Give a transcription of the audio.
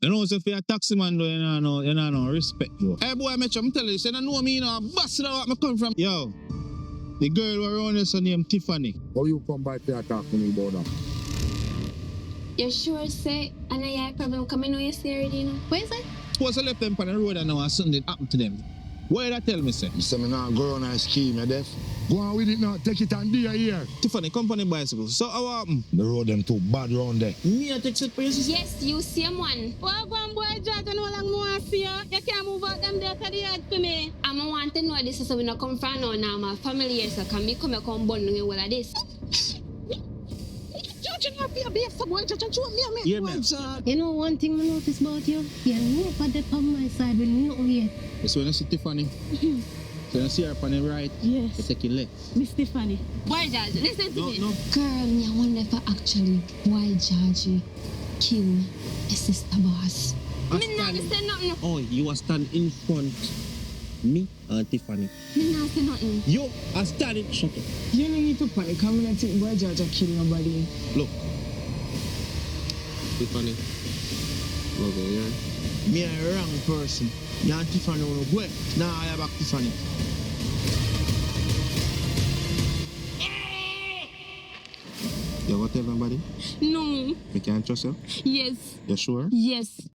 You know, so if you're a taxi man, though, you know, no respect, bro. Hey, boy, I'm telling you, you don't know me, you know, bust that what me come from. Yo, the girl who around us, her name Tiffany. How you come by to talk to me about that? You sure say, and I have a problem coming on you see already, you know? Where is it? Suppose I left them on the road and now something happened to them. What did I tell me, say? You say me not go on a scheme, you deaf? Go on with it now, take it and do your ear. Tiffany, company bicycle. So how happen? The road them too bad round there. Me, I take set for you, sister? Yes, you same one. Well, go on, boy, George, I know how long more see you. You can't move out them there to the yard for me. I'm want to know this is so we not come from now, my family here, so can me come here come bond with all of this. George, you have to be a boy, George, and show me a man. Yeah, man. You know one thing I notice about you? You know for the on my side with nothing yet. So when you see Tiffany, so you see her on the right, you Yes, take it left. Miss Stephanie. Boy, George, listen to me. No. Girl, me I wonder if actually why Georgie kill his sister boss. Me not say nothing. Oh, you are stand in front. Me and Tiffany. Me not say nothing. You are standing. Shut up. You don't need to panic. I'm not think boy George are killing nobody. Look. Tiffany. Okay, yeah. Me a wrong person. You and Tiffany wanna go. Now I have back Tiffany. You ever tell somebody? No. You can't trust her? Yes. You sure? Yes.